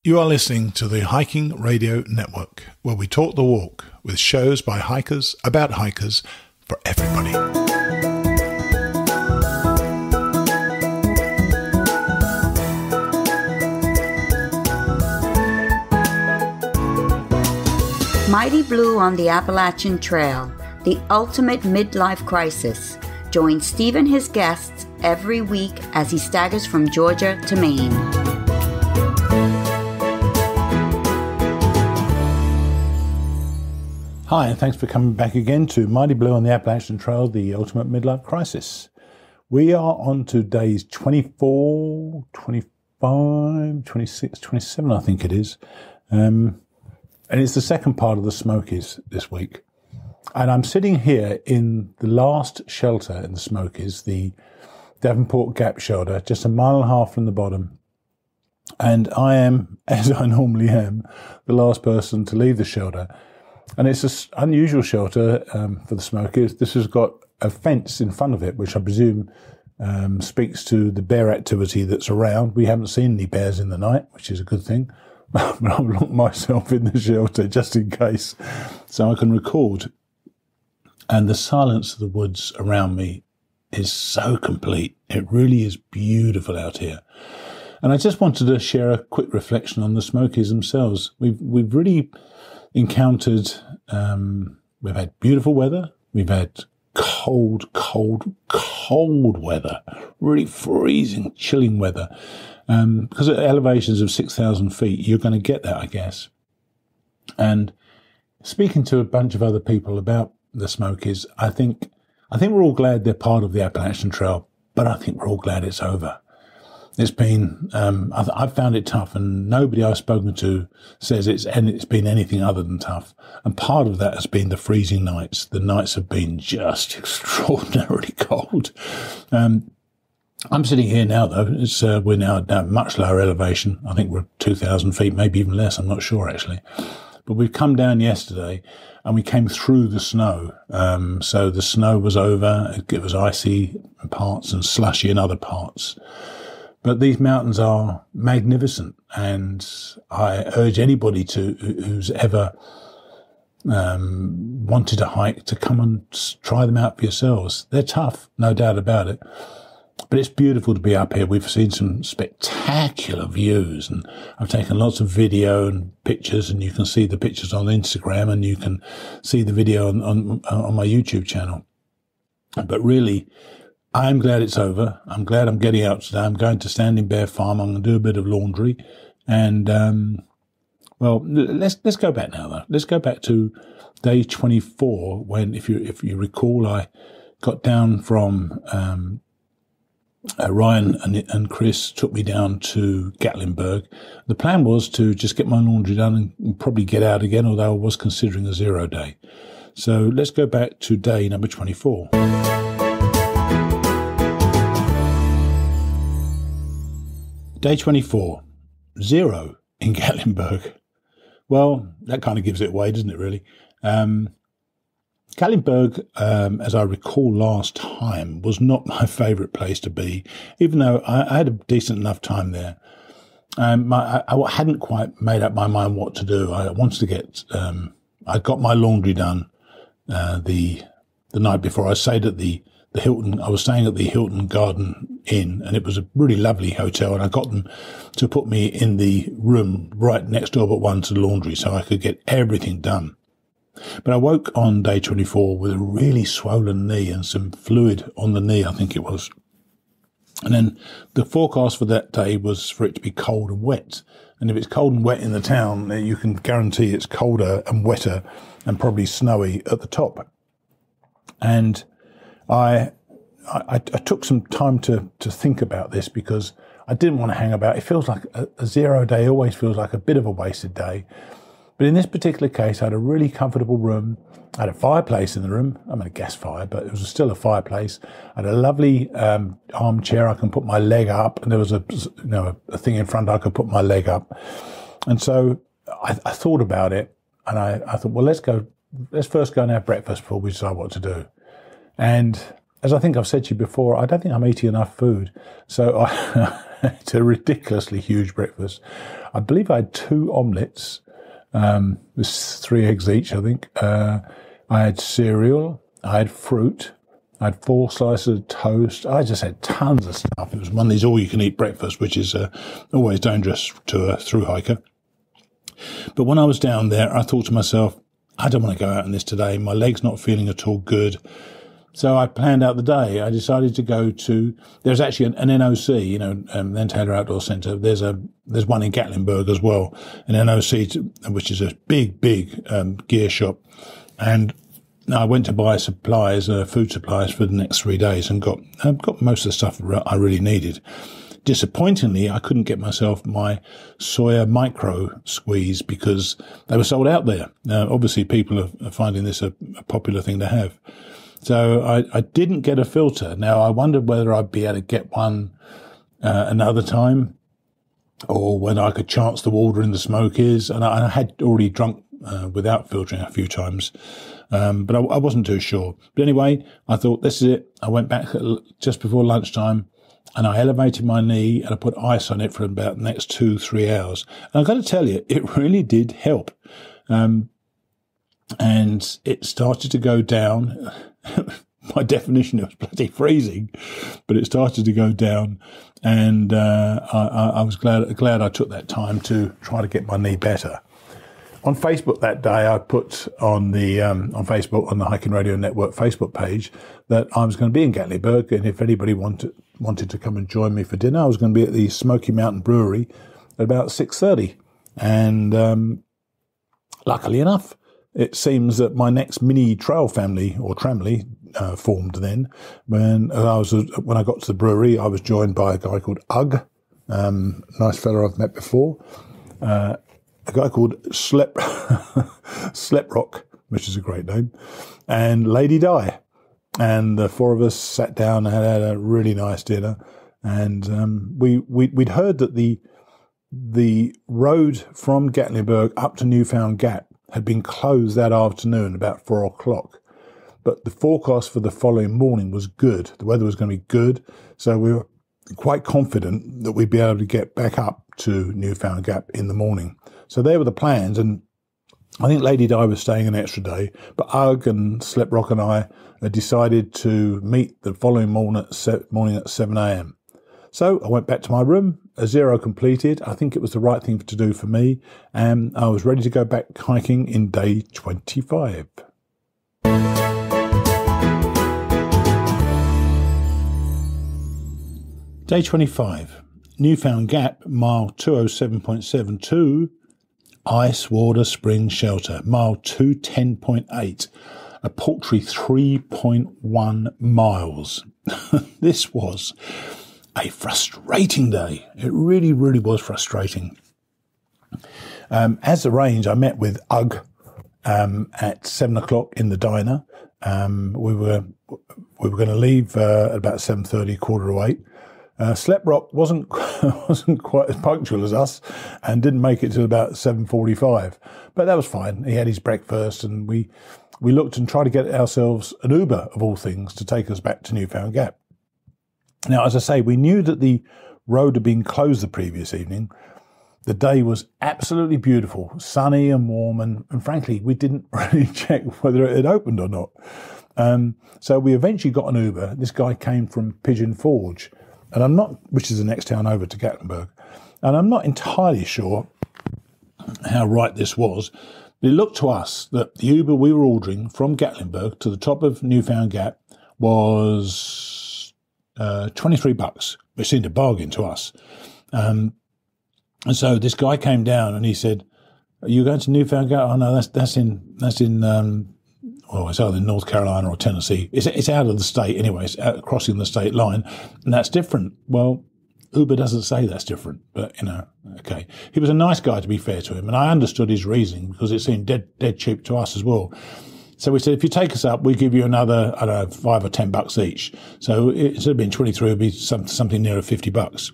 You are listening to the Hiking Radio Network, where we talk the walk with shows by hikers, about hikers, for everybody. Mighty Blue on the Appalachian Trail, the ultimate midlife crisis. Join Steve and his guests every week as he staggers from Georgia to Maine. Hi, and thanks for coming back again to Mighty Blue on the Appalachian Trail, the ultimate midlife crisis. We are on to days 24, 25, 26, 27, I think it is. And it's the second part of the Smokies this week. And I'm sitting here in the last shelter in the Smokies, the Devonport Gap shelter, just a mile and a half from the bottom. And I am, as I normally am, the last person to leave the shelter. And it's an unusual shelter for the Smokies. This has got a fence in front of it, which I presume speaks to the bear activity that's around. We haven't seen any bears in the night, which is a good thing. But I'll lock myself in the shelter just in case, so I can record. And the silence of the woods around me is so complete. It really is beautiful out here. And I just wanted to share a quick reflection on the Smokies themselves. We've really encountered, we've had beautiful weather, we've had cold weather, really freezing, chilling weather. Because at elevations of 6,000 feet, you're going to get that, I guess. And speaking to a bunch of other people about the Smokies, I think we're all glad they're part of the Appalachian Trail, but I think we're all glad it's over. It's been, I've found it tough, and nobody I've spoken to says it's been anything other than tough. And part of that has been the freezing nights. The nights have been just extraordinarily cold. I'm sitting here now, though. We're now at a much lower elevation. I think we're 2,000 feet, maybe even less. I'm not sure, actually. But we've come down yesterday, and we came through the snow. So the snow was over. It was icy in parts and slushy in other parts. But these mountains are magnificent, and I urge anybody who's ever wanted to hike to come and try them out for yourselves. They're tough, no doubt about it. But it's beautiful to be up here. We've seen some spectacular views, and I've taken lots of video and pictures, and you can see the pictures on Instagram, and you can see the video on my YouTube channel. But really, I'm glad it's over. I'm glad I'm getting out today. I'm going to Standing Bear Farm. I'm going to do a bit of laundry. And, well, let's go back now, though. Let's go back to day 24, when, if you recall, I got down from Ryan and Chris took me down to Gatlinburg. The plan was to just get my laundry done and probably get out again, although I was considering a 0 day. So let's go back to day number 24. Day 24, 0 in Gatlinburg. Well, that kind of gives it away, doesn't it, really? Gatlinburg, as I recall last time, was not my favourite place to be, even though I had a decent enough time there. I hadn't quite made up my mind what to do. I wanted to get, I got my laundry done the night before. I stayed at the Hilton. I was staying at the Hilton Garden Inn, and it was a really lovely hotel, and I got them to put me in the room right next door but one to the laundry so I could get everything done. But I woke on day 24 with a really swollen knee and some fluid on the knee, I think it was. And then the forecast for that day was for it to be cold and wet. And if it's cold and wet in the town, you can guarantee it's colder and wetter and probably snowy at the top. And I took some time to think about this, because I didn't want to hang about. It feels like a 0 day always feels like a bit of a wasted day. But in this particular case, I had a really comfortable room. I had a fireplace in the room. I mean, a gas fire, but it was still a fireplace. I had a lovely armchair. I can put my leg up, and there was a thing in front I could put my leg up. And so I thought about it, and I thought, well, let's first go and have breakfast before we decide what to do. And as I think I've said to you before, I don't think I'm eating enough food. So It's a ridiculously huge breakfast. I believe I had 2 omelettes, with 3 eggs each, I think. I had cereal, I had fruit, I had 4 slices of toast. I just had tons of stuff. It was one of these all-you-can-eat breakfasts, which is always dangerous to a through hiker. But when I was down there, I thought to myself, I don't want to go out on this today. My leg's not feeling at all good. So I planned out the day. I decided to go to, there's actually an NOC, then Taylor Outdoor Centre. There's one in Gatlinburg as well, an NOC, which is a big gear shop. And I went to buy supplies, food supplies for the next 3 days, and got most of the stuff I really needed. Disappointingly, I couldn't get myself my soya micro squeeze because they were sold out there. Obviously, people are finding this a popular thing to have. So I didn't get a filter. Now, I wondered whether I'd be able to get one another time, or whether I could chance the water in the Smokies. And I had already drunk without filtering a few times, but I wasn't too sure. But anyway, I thought, this is it. I went back just before lunchtime, and I elevated my knee, and I put ice on it for about the next 2-3 hours. And I've got to tell you, it really did help. And it started to go down. By definition, it was bloody freezing, but it started to go down, and I was glad I took that time to try to get my knee better. On Facebook that day, I put on the on the Hiking Radio Network Facebook page that I was going to be in Gatlinburg, and if anybody wanted to come and join me for dinner, I was going to be at the Smoky Mountain Brewery at about 6:30, and luckily enough, it seems that my next mini trail family or tramley formed then. When I got to the brewery, I was joined by a guy called Ugg, nice fella I've met before, a guy called Sleprock, which is a great name, and Lady Di. And the 4 of us sat down and had a really nice dinner. And we'd heard that the road from Gatlinburg up to Newfound Gap had been closed that afternoon about 4 o'clock. But the forecast for the following morning was good. The weather was going to be good. So we were quite confident that we'd be able to get back up to Newfound Gap in the morning. So there were the plans. And I think Lady Di was staying an extra day. But Ugg and Sleprock and I decided to meet the following morning at 7 a.m. So I went back to my room, a 0 completed. I think it was the right thing to do for me, and I was ready to go back hiking in day 25. Day 25, Newfound Gap, mile 207.72, Ice Water Spring Shelter, mile 210.8, a paltry 3.1 miles. This was a frustrating day. It really, really was frustrating. As arranged, I met with Ugg at 7 o'clock in the diner. We were going to leave at about 7:30, 7:45. Sleprock wasn't quite as punctual as us and didn't make it till about 7:45, but that was fine. He had his breakfast, and we looked and tried to get ourselves an Uber, of all things, to take us back to Newfound Gap. Now, as I say, we knew that the road had been closed the previous evening. The day was absolutely beautiful, sunny and warm, and frankly, we didn't really check whether it had opened or not. So we eventually got an Uber. This guy came from Pigeon Forge, which is the next town over to Gatlinburg, and I'm not entirely sure how right this was, but it looked to us that the Uber we were ordering from Gatlinburg to the top of Newfound Gap was $23, which seemed a bargain to us. And so this guy came down and he said, "Are you going to Newfound Gap?" "Oh no, that's in it's either in North Carolina or Tennessee. It's out of the state anyway. It's crossing the state line, and that's different." Well, Uber doesn't say that's different, but okay. He was a nice guy, to be fair to him, and I understood his reasoning because it seemed dead cheap to us as well. So we said, if you take us up, we give you another, I don't know, $5 or $10 each. So instead of being 23, it would be something nearer $50.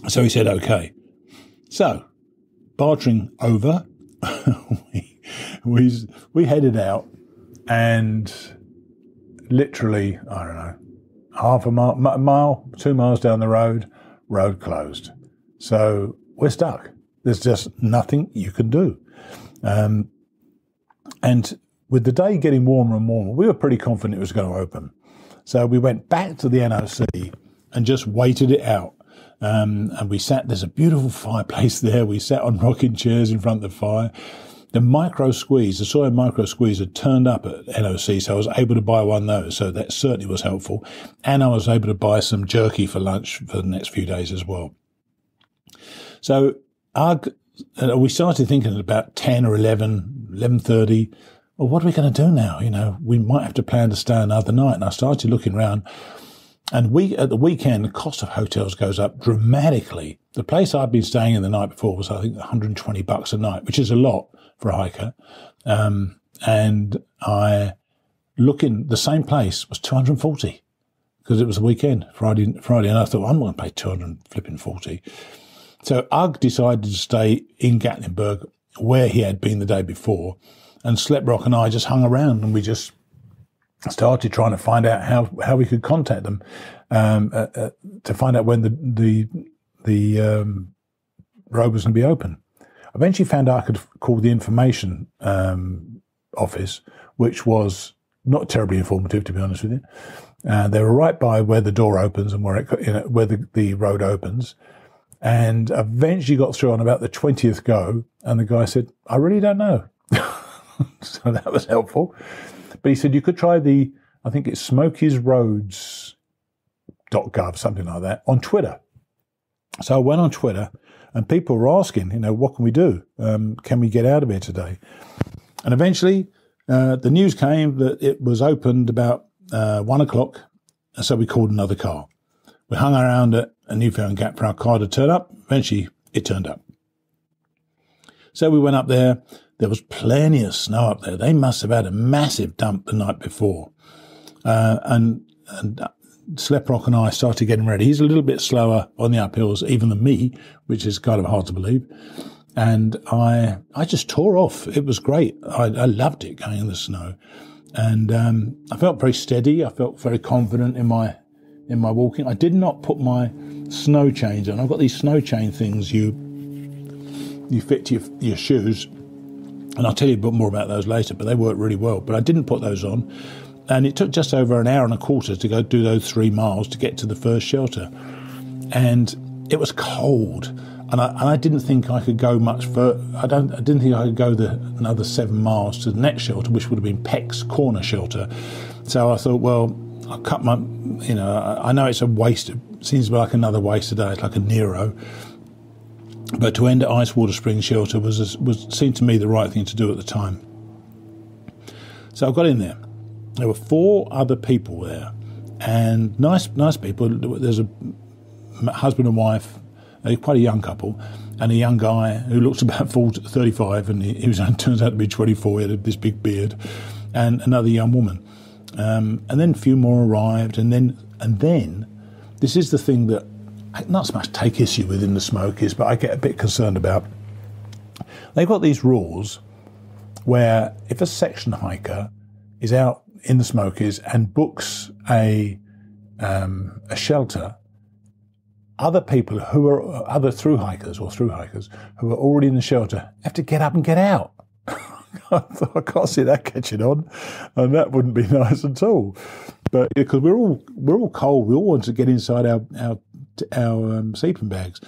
So he said, okay. So, bartering over, we headed out, and literally, I don't know, half a mile, 2 miles down the road, road closed. So we're stuck. There's just nothing you can do. And with the day getting warmer and warmer, we were pretty confident it was going to open. So we went back to the NOC and just waited it out. And we sat, there's a beautiful fireplace there. We sat on rocking chairs in front of the fire. The soy micro squeeze had turned up at NOC, so I was able to buy one of those. So that certainly was helpful. And I was able to buy some jerky for lunch for the next few days as well. So we started thinking at about 10 or 11:30. Well, what are we going to do now? We might have to plan to stay another night. And I started looking around. And at the weekend, the cost of hotels goes up dramatically. The place I'd been staying in the night before was, I think, $120 a night, which is a lot for a hiker. And the same place was $240 because it was the weekend, Friday. And I thought, I'm not going to pay $240. So Ugg decided to stay in Gatlinburg where he had been the day before. And Sleprock and I just hung around and we just started trying to find out how we could contact them to find out when the road was going to be open. Eventually found out I could call the information office, which was not terribly informative, to be honest with you. They were right by where the door opens and where the road opens. And eventually got through on about the 20th go, and the guy said, I really don't know. So that was helpful. But he said you could try I think it's smokiesroads.gov, something like that, on Twitter. So I went on Twitter, and people were asking, what can we do? Can we get out of here today? And eventually the news came that it was opened about 1 o'clock, and so we called another car. We hung around at a Newfound Gap for our car to turn up. Eventually, it turned up. So we went up there. There was plenty of snow up there. They must have had a massive dump the night before. And Sleprock and I started getting ready. He's a little bit slower on the uphills, even than me, which is kind of hard to believe. And I just tore off. It was great. I loved it going in the snow. And I felt very steady. I felt very confident in my walking. I did not put my snow chains on. I've got these snow chain things you fit to your shoes, and I'll tell you a bit more about those later, but they work really well. But I didn't put those on, and it took just over an hour and a quarter to go do those 3 miles to get to the first shelter. And it was cold, and I didn't think I could go much further. I didn't think I could go another 7 miles to the next shelter, which would have been Peck's Corner Shelter. So I thought, well, I'll cut my, I know it's a waste. It seems like another waste a day. It's like a Nero. But to end at Icewater Springs Shelter seemed to me the right thing to do at the time. So I got in there. There were 4 other people there, and nice people. There's a husband and wife, quite a young couple, and a young guy who looks about 35, and he turns out to be 24. He had this big beard, and another young woman. And then a few more arrived, and then this is the thing that I not so much take issue with in the Smokies, but I get a bit concerned about. They've got these rules where if a section hiker is out in the Smokies and books a shelter, other people who are other through hikers who are already in the shelter have to get up and get out. I thought, I can't see that catching on, and that wouldn't be nice at all. But because we're all cold, we all want to get inside our sleeping bags.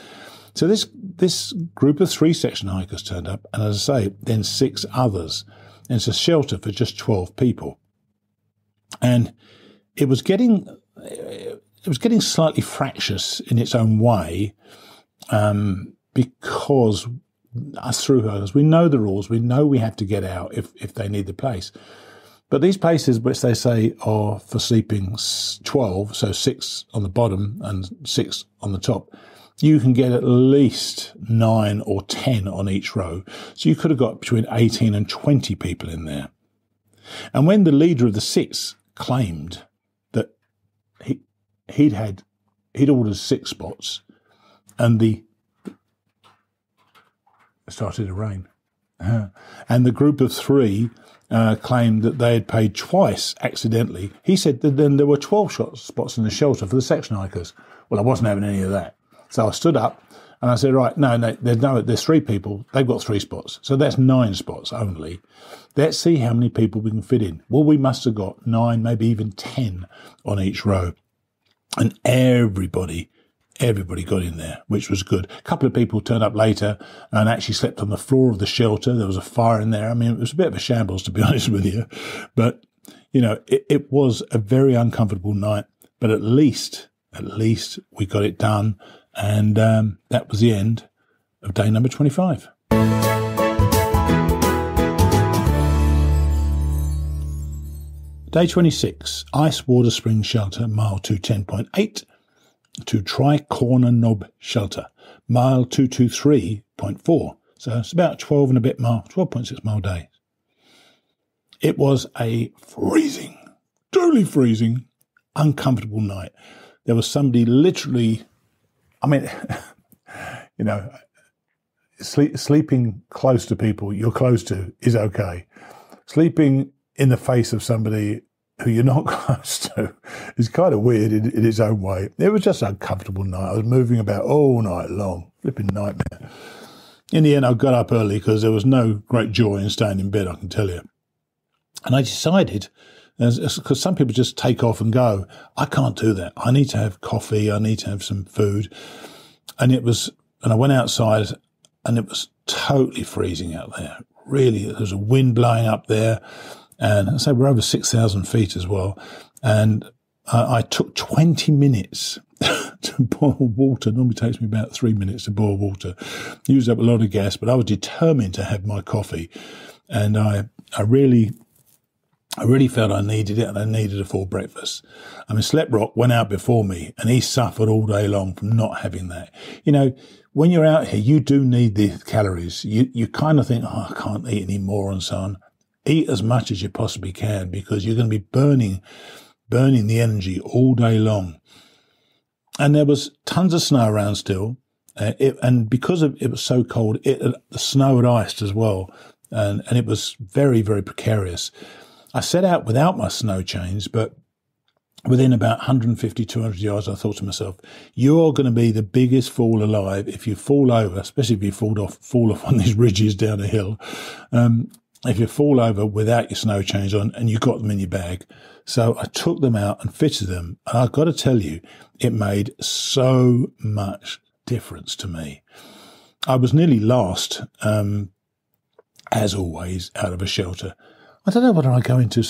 So this group of 3 section hikers turned up, and as I say, then 6 others, and it's a shelter for just 12 people. And it was getting slightly fractious in its own way, because us through hikers, we know the rules, we know we have to get out if they need the place. But these places, which they say are for sleeping 12, so 6 on the bottom and 6 on the top, you can get at least 9 or 10 on each row. So you could have got between 18 and 20 people in there. And when the leader of the 6 claimed that he'd ordered 6 spots, and it started to rain, and the group of 3 claimed that they had paid twice accidentally. He said that then there were 12 spots in the shelter for the section hikers. Well, I wasn't having any of that. So I stood up and I said, right, no, there's 3 people. They've got 3 spots. So that's 9 spots only. Let's see how many people we can fit in. Well, we must have got 9, maybe even 10 on each row. And everybody got in there, which was good. A couple of people turned up later and actually slept on the floor of the shelter. There was a fire in there. I mean, it was a bit of a shambles, to be honest with you. But, it was a very uncomfortable night. But at least we got it done. And that was the end of day number 25. Day 26, Ice Water Spring Shelter, mile 210.8 to Tri-Corner Knob Shelter, mile 223.4. So it's about 12.6 mile day. It was a totally freezing, uncomfortable night. There was somebody literally, sleeping close to people you're close to is okay. Sleeping in the face of somebody who you're not close to is kind of weird in its own way. It was just an uncomfortable night. I was moving about all night long. Flipping nightmare. In the end, I got up early because there was no great joy in staying in bed, I can tell you. And I decided, because some people just take off and go, I can't do that. I need to have coffee. I need to have some food. And I went outside and it was totally freezing out there. Really, there was a wind blowing up there. And so we're over 6,000 feet as well. And I took 20 minutes to boil water. Normally takes me about 3 minutes to boil water. Used up a lot of gas, but I was determined to have my coffee. And I really felt I needed it, and I needed a full breakfast. Slep Rock went out before me, and he suffered all day long from not having that. When you're out here, you do need the calories. You kind of think, I can't eat any more and so on. Eat as much as you possibly can, because you're going to be burning the energy all day long. And there was tons of snow around still. And because it was so cold, the snow had iced as well. And it was very, very precarious. I set out without my snow chains, but within about 150, 200 yards, I thought to myself, you're going to be the biggest fool alive if you fall over, especially if you fall off on these ridges down a hill. If you fall over without your snow chains on and you got them in your bag. So I took them out and fitted them. And I've got to tell you, it made so much difference to me. I was nearly lost, as always, out of a shelter. I don't know whether I go into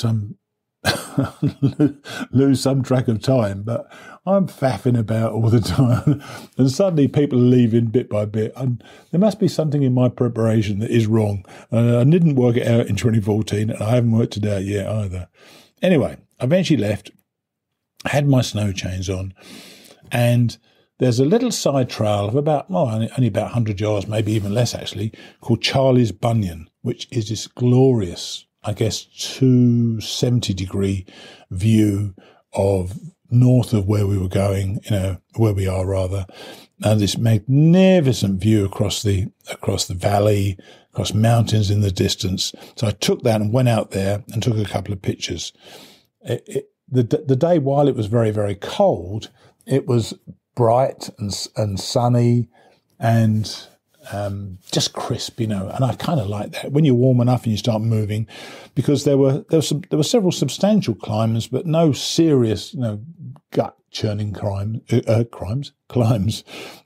lose some track of time, but I'm faffing about all the time. And suddenly people are leaving bit by bit. And there must be something in my preparation that is wrong. I didn't work it out in 2014, and I haven't worked it out yet either. Anyway, I eventually left, had my snow chains on, and there's a little side trail of only about 100 yards, maybe even less actually, called Charlie's Bunyan, which is this glorious, I guess, 270-degree view of north of where we were going, where we are rather, and this magnificent view across the valley, across mountains in the distance. So I took that and went out there and took a couple of pictures. The day, while it was very, very cold, it was bright and sunny and just crisp, and I kind of like that when you're warm enough and you start moving, because there were several substantial climbs, but no serious, gut churning climbs,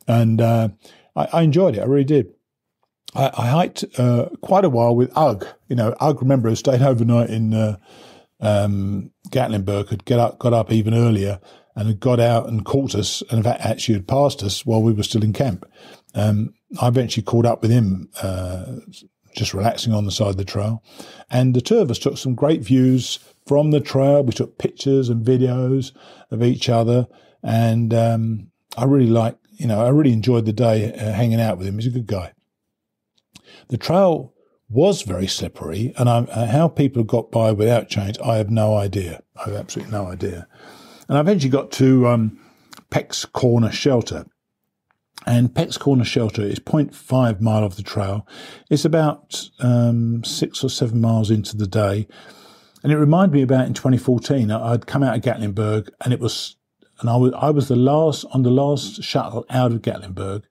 and I enjoyed it. I really did. I hiked quite a while with Ugg. Ugg, remember, had stayed overnight in Gatlinburg, had got up even earlier and had got out and caught us, and in fact actually had passed us while we were still in camp. I eventually caught up with him, just relaxing on the side of the trail. And the two of us took some great views from the trail. We took pictures and videos of each other. And I really enjoyed the day hanging out with him. He's a good guy. The trail was very slippery, and how people got by without chains, I have no idea. I have absolutely no idea. And I eventually got to Peck's Corner Shelter. And Peck's Corner Shelter is 0.5 mile off the trail. It's about 6 or 7 miles into the day. And it reminded me about in 2014, I'd come out of Gatlinburg, and it was and I was the last shuttle out of Gatlinburg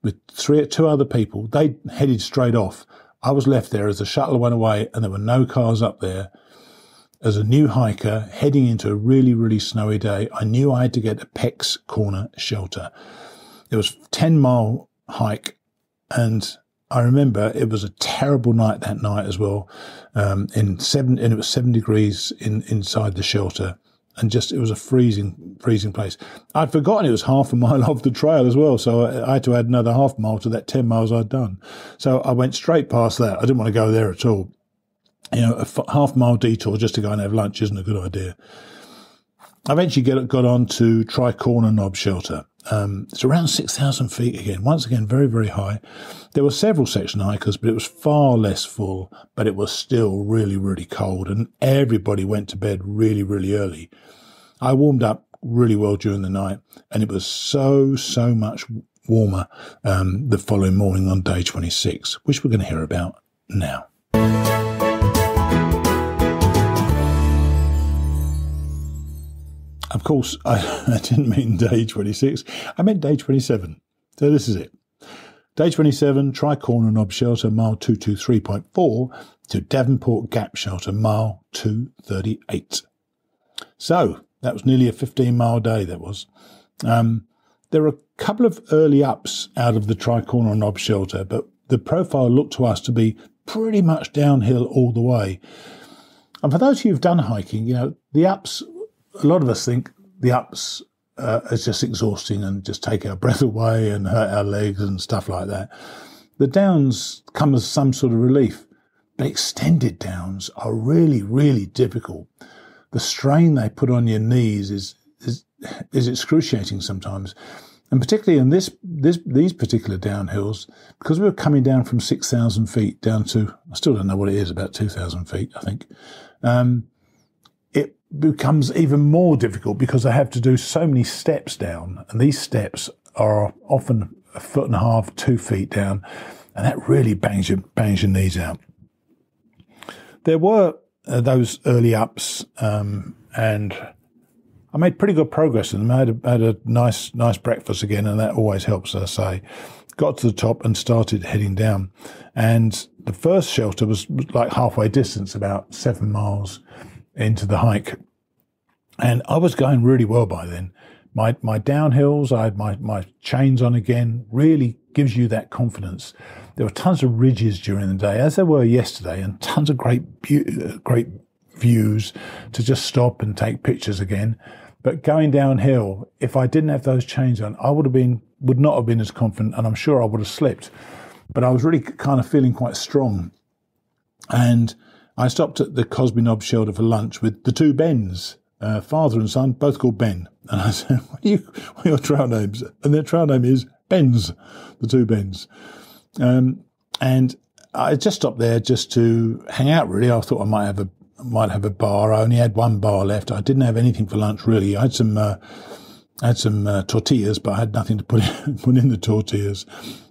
with two other people. They headed straight off. I was left there as the shuttle went away, and there were no cars up there. As a new hiker heading into a really, really snowy day, I knew I had to get to Peck's Corner shelter. It was a 10-mile hike, and I remember it was a terrible night that night as well. And it was 7 degrees inside the shelter, and it was a freezing place. I'd forgotten it was half a mile off the trail as well, so I had to add another half mile to that 10 miles I'd done. So I went straight past that. I didn't want to go there at all. A half-mile detour just to go and have lunch isn't a good idea. I eventually got on to Tri-Corner Knob Shelter. It's around 6,000 feet again. Once again, very, very high. There were several section hikers, but it was far less full, but it was still really, really cold, and everybody went to bed really, really early. I warmed up really well during the night, and it was so much warmer the following morning on day 26, which we're going to hear about now. Of course, I didn't mean day 26. I meant day 27. So this is it. Day 27, Tri-Corner Knob Shelter, mile 223.4 to Davenport Gap Shelter, mile 238. So that was nearly a 15-mile day, that was. There were a couple of early ups out of the Tri-Corner Knob Shelter, but the profile looked to us to be pretty much downhill all the way. And for those of you who've done hiking, the ups, a lot of us think the ups is just exhausting and just take our breath away and hurt our legs and stuff like that. The downs come as some sort of relief, but extended downs are really, really difficult. The strain they put on your knees is excruciating sometimes. And particularly in these particular downhills, because we were coming down from 6,000 feet down to, I still don't know what it is, about 2,000 feet, I think. It becomes even more difficult because I have to do so many steps down, and these steps are often 1.5 feet, 2 feet down, and that really bangs your knees out. There were those early ups, and I made pretty good progress in them. I had a nice breakfast again, and that always helps, as I say. Got to the top and started heading down, and the first shelter was like halfway distance, about 7 miles into the hike, and I was going really well by then. My downhills, I had my chains on again, really gives you that confidence. There were tons of ridges during the day, as there were yesterday, and tons of great views to just stop and take pictures again. But going downhill, if I didn't have those chains on, I would not have been as confident, and I'm sure I would have slipped. But I was really kind of feeling quite strong, and I stopped at the Cosby Knob Shelter for lunch with the two Bens, father and son, both called Ben. And I said, what are your trail names? And their trail name is Bens, the two Bens. And I just stopped there just to hang out, really. I thought I might have a bar. I only had one bar left. I didn't have anything for lunch, really. I had some tortillas, but I had nothing to put in the tortillas.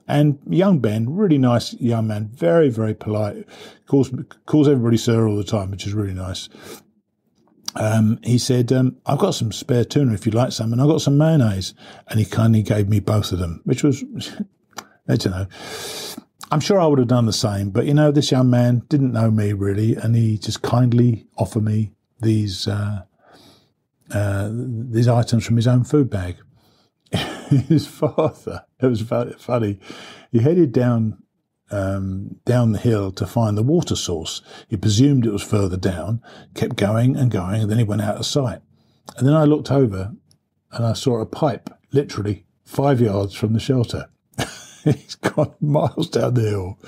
And young Ben, really nice young man, very, very polite, calls everybody sir all the time, which is really nice. He said, I've got some spare tuna if you'd like some, and I've got some mayonnaise. And he kindly gave me both of them, which was, I don't know. I'm sure I would have done the same, but this young man didn't know me really, and he just kindly offered me these items from his own food bag. His father, it was funny. He headed down the hill to find the water source. He presumed it was further down, kept going and going, and then he went out of sight. And then I looked over and I saw a pipe, literally 5 yards from the shelter. He's gone miles down the hill.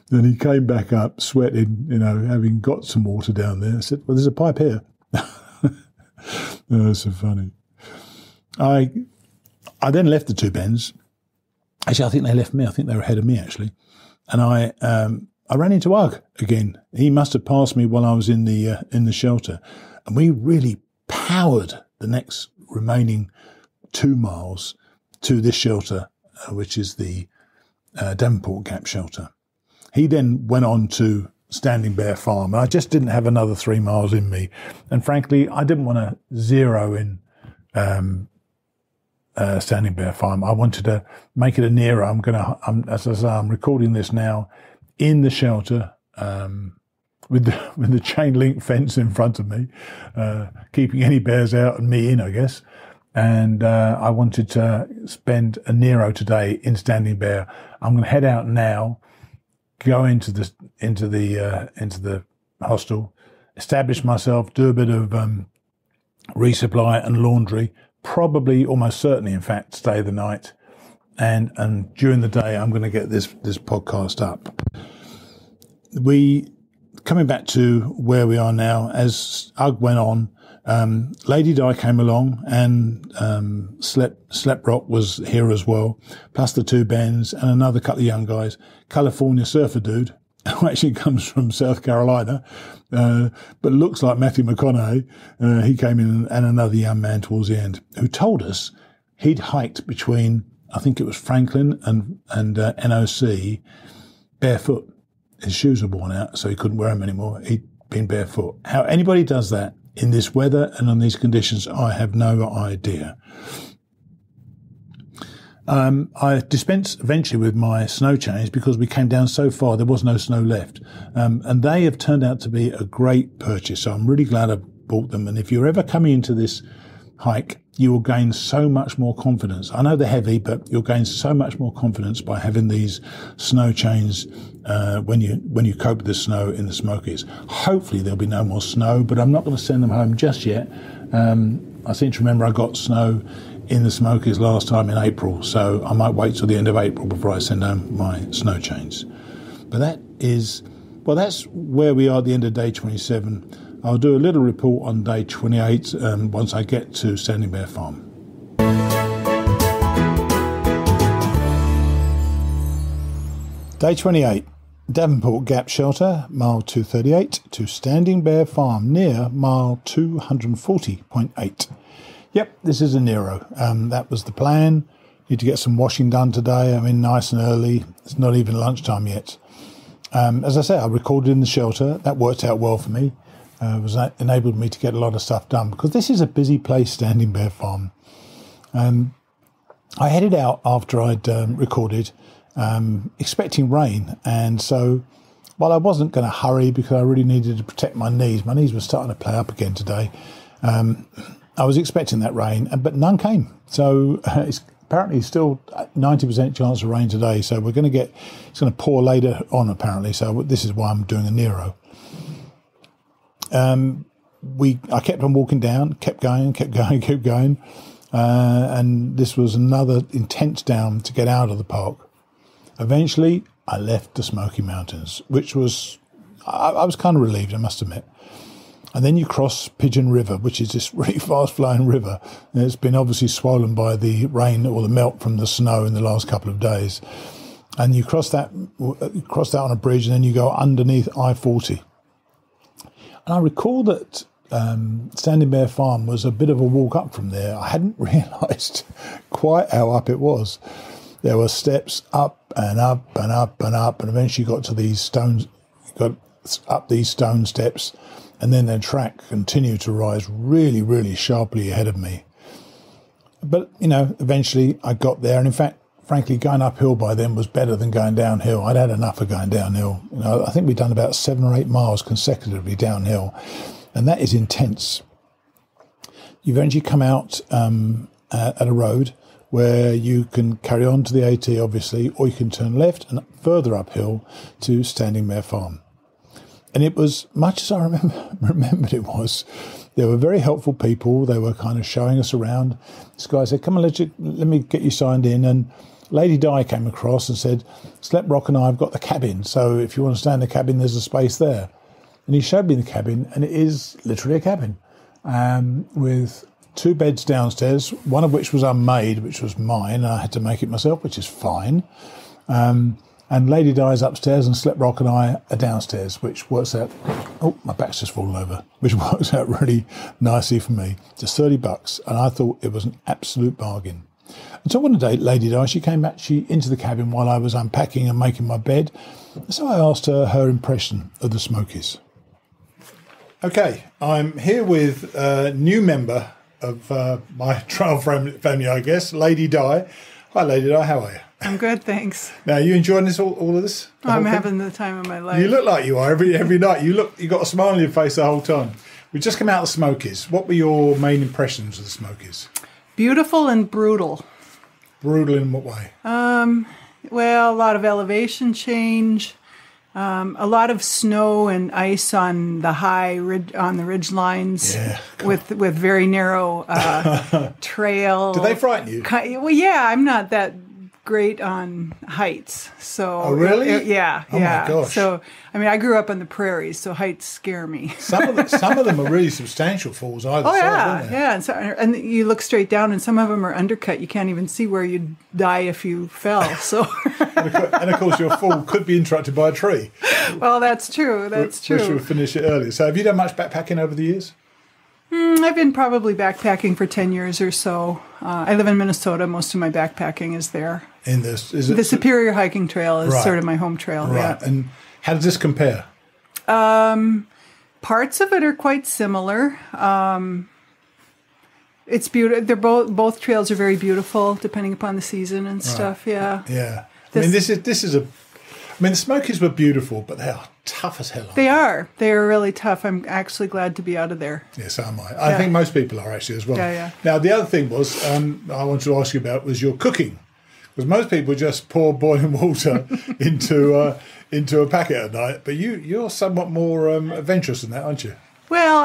Then he came back up, sweating, having got some water down there. I said, well, there's a pipe here. Oh, so funny. I then left the two Bens. Actually, I think they left me. I think they were ahead of me, actually. And I ran into Ugg again. He must have passed me while I was in the shelter. And we really powered the next remaining 2 miles to this shelter, which is the Davenport Gap Shelter. He then went on to Standing Bear Farm. And I just didn't have another 3 miles in me. And frankly, I didn't want to zero in Standing Bear Farm. I wanted to make it a nearer. As I say, I'm recording this now in the shelter, with the chain link fence in front of me, keeping any bears out and me in, I guess. And I wanted to spend a Nero today in Standing Bear. I'm going to head out now, go into the hostel, establish myself, do a bit of resupply and laundry. Probably, almost certainly, in fact, stay the night, and during the day, I'm going to get this podcast up. Coming back to where we are now, as UG went on, Lady Di came along, and Slep Rock was here as well, plus the two Bens and another couple of young guys. California surfer dude, who actually comes from South Carolina, but looks like Matthew McConaughey. He came in, and another young man towards the end, who told us he'd hiked between, I think it was Franklin and NOC, barefoot. His shoes were worn out, so he couldn't wear them anymore. He'd been barefoot. How anybody does that in this weather and on these conditions, I have no idea. I dispensed eventually with my snow chains because we came down so far, there was no snow left. And they have turned out to be a great purchase. So I'm really glad I bought them. And if you're ever coming into this hike, you will gain so much more confidence. I know they're heavy, but you'll gain so much more confidence by having these snow chains when you cope with the snow in the Smokies. Hopefully there'll be no more snow, but I'm not going to send them home just yet. I seem to remember I got snow in the Smokies last time in April, so I might wait till the end of April before I send home my snow chains. But that's where we are at the end of day 27. I'll do a little report on day 28 once I get to Standing Bear Farm. Day 28, Davenport Gap Shelter, mile 238, to Standing Bear Farm, near mile 240.8. Yep, this is a Nero. That was the plan. Need to get some washing done today. I'm in nice and early. It's not even lunchtime yet. As I say, I recorded in the shelter. That worked out well for me. Enabled me to get a lot of stuff done because this is a busy place, Standing Bear Farm. I headed out after I'd recorded, expecting rain. And so while I wasn't going to hurry because I really needed to protect my knees were starting to play up again today. I was expecting that rain, but none came. So it's apparently still 90% chance of rain today. So it's going to pour later on apparently. So this is why I'm doing a Nero. I kept on walking down, kept going. And this was another intense down to get out of the park. Eventually, I left the Smoky Mountains, which was, I was kind of relieved, I must admit. And then you cross Pigeon River, which is this really fast-flowing river. And it's been obviously swollen by the rain or the melt from the snow in the last couple of days. And you cross that on a bridge, and then you go underneath I-40. And I recall that Standing Bear Farm was a bit of a walk up from there. I hadn't realised quite how up it was. There were steps up and up and up and up, and eventually got to these stones, got up these stone steps, and then the track continued to rise really, really sharply ahead of me. But, eventually I got there, and in fact, frankly, going uphill by then was better than going downhill. I'd had enough of going downhill. I think we'd done about 7 or 8 miles consecutively downhill, and that is intense. You eventually come out at a road where you can carry on to the AT, obviously, or you can turn left and further uphill to Standing Bear Farm. And it was much as I remembered it was. They were very helpful people. They were kind of showing us around. This guy said, come on, let me get you signed in. And Lady Di came across and said, Slep Rock and I have got the cabin. So if you want to stay in the cabin, there's a space there. And he showed me the cabin, and it is literally a cabin with 2 beds downstairs, one of which was unmade, which was mine. I had to make it myself, which is fine. And Lady Di's upstairs, and Slep Rock and I are downstairs, which works out... Oh, my back's just fallen over. Which works out really nicely for me. Just $30, and I thought it was an absolute bargain. And so one day, Lady Di, she came back into the cabin while I was unpacking and making my bed. So I asked her impression of the Smokies. Okay, I'm here with a new member of my trail family, I guess, Lady Di. Hi, Lady Di. How are you? I'm good, thanks. Now, you enjoying this all of this? I'm having the time of my life. You look like you are every night. You got a smile on your face the whole time. We just come out of the Smokies. What were your main impressions of the Smokies? Beautiful and brutal. Brutal in what way? Well, a lot of elevation change, a lot of snow and ice on the ridge lines. Yeah, with very narrow trail. Do they frighten you? Well, yeah, I'm not that great on heights. So oh, really? Yeah. Oh my gosh. So I mean, I grew up on the prairies, so heights scare me. Some of them are really substantial falls either side, yeah. And you look straight down, and some of them are undercut. You can't even see where you'd die if you fell. So and of course, your fall could be interrupted by a tree. Well, that's true. That's true. We should finish it earlier. So, have you done much backpacking over the years? I've been probably backpacking for 10 years or so. I live in Minnesota. Most of my backpacking is there. The Superior Hiking Trail is sort of my home trail. Right. Yeah. And how does this compare? Parts of it are quite similar. It's beautiful. Both trails are very beautiful, depending upon the season and stuff. Yeah. Yeah. The Smokies were beautiful, but they are tough as hell. They are. They are really tough. I'm actually glad to be out of there. Yes, so am I. I think most people are actually as well. Yeah. Now, the other thing was I wanted to ask you about was your cooking, because most people just pour boiling water into a packet at night, but you're somewhat more adventurous than that, aren't you? Well,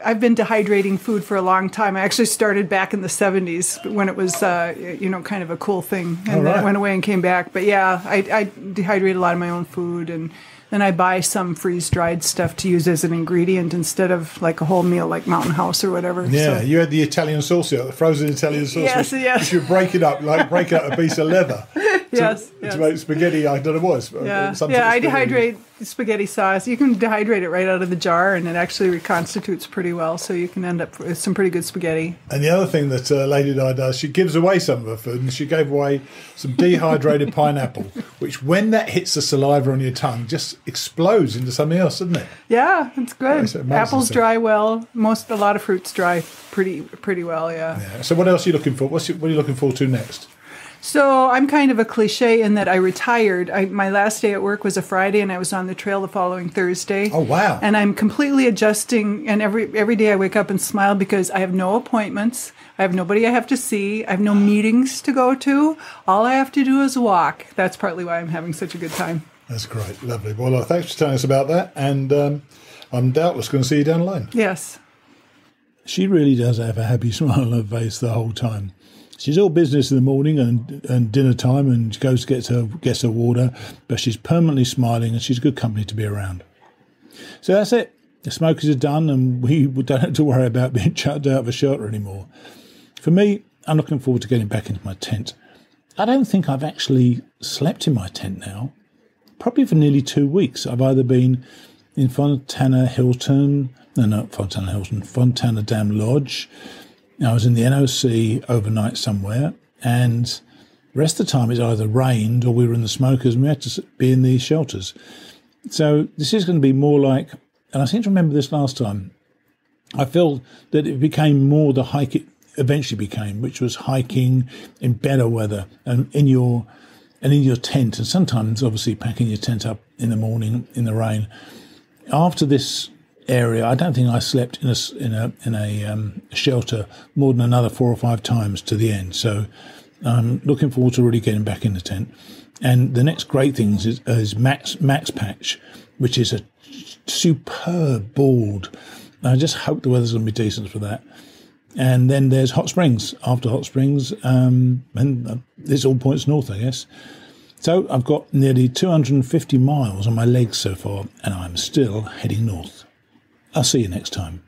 I've been dehydrating food for a long time. I actually started back in the 70s when it was, kind of a cool thing. And then it went away and came back. But yeah, I dehydrate a lot of my own food. And then I buy some freeze-dried stuff to use as an ingredient instead of like a whole meal like Mountain House or whatever. Yeah, so. You had the Italian sauce, the frozen Italian sauce. Yes. You break it up, like break up a piece of leather. Yes. To make spaghetti, I don't know what. I dehydrate spaghetti sauce. You can dehydrate it right out of the jar, and it actually reconstitutes pretty well, so you can end up with some pretty good spaghetti. And the other thing that Lady Di does, she gives away some of her food, and she gave away some dehydrated pineapple, which when that hits the saliva on your tongue, just explodes into something else, doesn't it? Yeah, it's good. Yeah, apples dry well. A lot of fruits dry pretty well. Yeah. So what else are you looking for? What are you looking forward to next? So I'm kind of a cliche in that I retired. My last day at work was a Friday, and I was on the trail the following Thursday. Oh, wow. And I'm completely adjusting, and every day I wake up and smile because I have no appointments. I have nobody I have to see. I have no meetings to go to. All I have to do is walk. That's partly why I'm having such a good time. That's great. Lovely. Well, thanks for telling us about that, and I'm doubtless going to see you down the lane. Yes. She really does have a happy smile on her face the whole time. She's all business in the morning and dinner time, and she goes to gets her water, but she's permanently smiling, and she's good company to be around. So that's it. The Smokies are done, and we don't have to worry about being chucked out of a shelter anymore. For me, I'm looking forward to getting back into my tent. I don't think I've actually slept in my tent now. Probably for nearly 2 weeks. I've either been in Fontana Dam Lodge. I was in the NOC overnight somewhere, and the rest of the time it's either rained or we were in the smokers and we had to be in these shelters. So this is going to be more like, and I seem to remember this last time, I felt that it became more the hike it eventually became, which was hiking in better weather and in your tent, and sometimes obviously packing your tent up in the morning in the rain. After this area, I don't think I slept in a shelter more than another 4 or 5 times to the end. So I'm looking forward to really getting back in the tent. And the next great thing is Max Patch, which is a superb board. I just hope the weather's going to be decent for that. And then there's Hot Springs. After Hot Springs, and this all points north, I guess. So I've got nearly 250 miles on my legs so far, and I'm still heading north. I'll see you next time.